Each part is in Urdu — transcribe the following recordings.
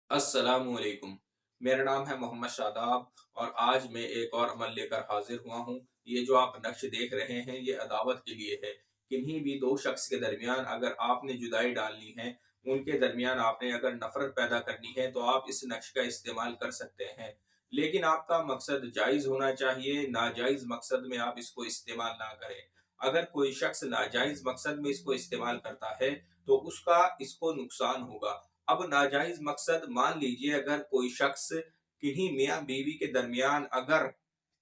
السلام علیکم، میرا نام ہے محمد شاداب اور آج میں ایک اور عمل لے کر حاضر ہوا ہوں۔ یہ جو آپ نقش دیکھ رہے ہیں یہ عداوت کے لیے ہے۔ کنہیں بھی دو شخص کے درمیان اگر آپ نے جدائی ڈالنی ہے، ان کے درمیان آپ نے اگر نفرت پیدا کرنی ہے تو آپ اس نقش کا استعمال کر سکتے ہیں، لیکن آپ کا مقصد جائز ہونا چاہیے، ناجائز مقصد میں آپ اس کو استعمال نہ کریں۔ اگر کوئی شخص ناجائز مقصد میں اس کو استعمال کرتا ہے تو اس کو نقصان ہوگا۔ اب ناجائز مقصد مان لیجئے اگر کوئی شخص کنہیں میاں بیوی کے درمیان اگر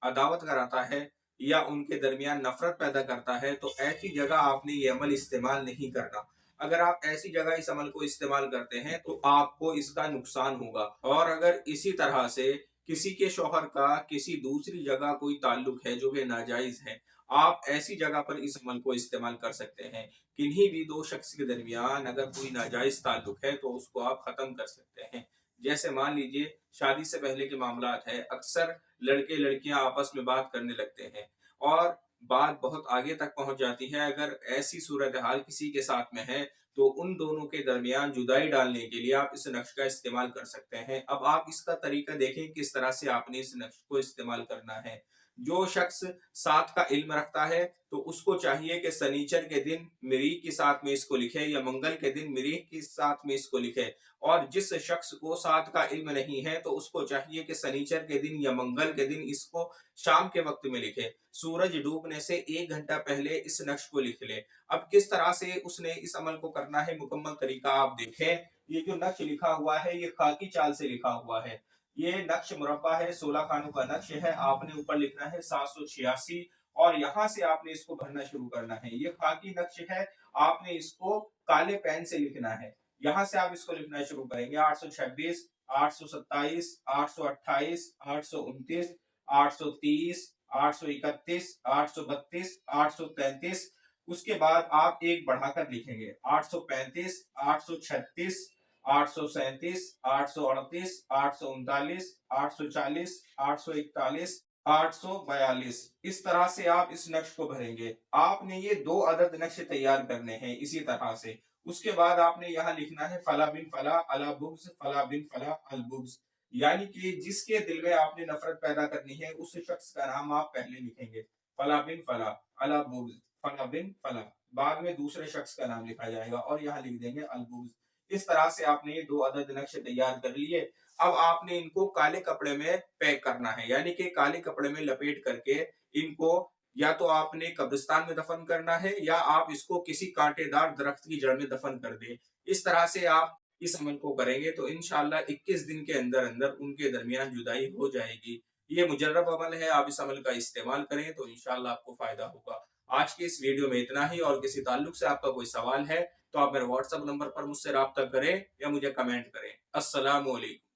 عداوت کراتا ہے یا ان کے درمیان نفرت پیدا کرتا ہے تو ایسی جگہ آپ نے یہ عمل استعمال نہیں کرنا۔ اگر آپ ایسی جگہ اس عمل کو استعمال کرتے ہیں تو آپ کو اس کا نقصان ہوگا، اور اگر اسی طرح سے کسی کے شوہر کا کسی دوسری جگہ کوئی تعلق ہے جو کہ ناجائز ہے، آپ ایسی جگہ پر اس عمل کو استعمال کر سکتے ہیں۔ کنہیں بھی دو شخص کے درمیان اگر کوئی ناجائز تعلق ہے تو اس کو آپ ختم کر سکتے ہیں۔ جیسے مان لیجئے شادی سے پہلے کے معاملات ہے، اکثر لڑکے لڑکیاں آپس میں بات کرنے لگتے ہیں اور بات بہت آگے تک پہنچ جاتی ہے۔ اگر ایسی صورتحال کسی کے ساتھ میں ہے تو ان دونوں کے درمیان جدائی ڈالنے کے لیے آپ اس نقش کا استعمال کر سکتے ہیں۔ اب آپ اس کا طریقہ دیکھیں کس طرح سے آپ نے اس نقش کو استعمال کرنا ہے۔ جو شخص سات کا علم رکھتا ہے تو اس کو چاہیے کہ سنیچر کے دن مریخ کے ساتھ میں اس کو لکھے یا منگل کے دن مریخ کے ساتھ میں اس کو لکھے، اور جس شخص کو سات کا علم نہیں ہے تو اس کو چاہیے کہ سنیچر کے دن یا منگل کے دن اس کو شام کے وقت میں لکھے، سورج ڈوبنے سے 1 گھنٹہ پہلے اس نقش کو لکھ لے۔ اب کس طرح سے اس نے اس عمل کو کرنا ہے، مکمل طریقہ آپ دیکھیں۔ یہ جو نقش لکھا ہوا ہے یہ خاکی چال سے لکھا ہوا ہے، یہ نقش مربع ہے، 16 خانوں کا نقش ہے۔ آپ نے اوپر لکھنا ہے 786 اور یہاں سے آپ نے اس کو بھرنا شروع کرنا ہے۔ یہ خاکی نقش ہے، آپ نے اس کو کالے پین سے لکھنا ہے۔ یہاں سے آپ اس کو لکھنا شروع کریں گے 826 827 828 829 830 831 832 833۔ اس کے بعد آپ ایک بڑھا کر لکھیں گے 835 836 837 838 839 840 841 842۔ اس طرح سے آپ اس نقش کو بھریں گے۔ آپ نے یہ 2 عدد نقش تیار کرنے ہیں اسی طرح سے۔ اس کے بعد آپ نے یہاں لکھنا ہے فلا بن فلا علی بغض فلا بن فلا البغض، یعنی کہ جس کے دل میں آپ نے نفرت پیدا کرنی ہے اس شخص کا نام آپ پہلے لکھیں گے، فلا بن فلا علی بغض فلا بن فلا، بعد میں دوسرے شخص کا نام لکھا جائے گا اور یہاں لکھ دیں گے البغض۔ اس طرح سے آپ نے یہ 2 عدد نقش تیار کر لیے۔ اب آپ نے ان کو کالے کپڑے میں پیک کرنا ہے، یعنی کہ کالے کپڑے میں لپیٹ کر کے ان کو یا تو آپ نے قبرستان میں دفن کرنا ہے یا آپ اس کو کسی کانٹے دار درخت کی جڑ میں دفن کر دیں۔ اس طرح سے آپ اس عمل کو کریں گے تو انشاءاللہ 21 دن کے اندر اندر ان کے درمیان جدائی ہو جائے گی۔ یہ مجرب عمل ہے، آپ اس عمل کا استعمال کریں تو انشاءاللہ آپ کو فائدہ ہوگا۔ آج کی اس ویڈیو میں اتنا ہی، اور کسی تعلق سے آپ کا کوئی سوال ہے تو آپ میرے واٹس ایپ نمبر پر مجھ سے رابطہ کریں یا مجھے کمنٹ کریں۔ السلام علیکم۔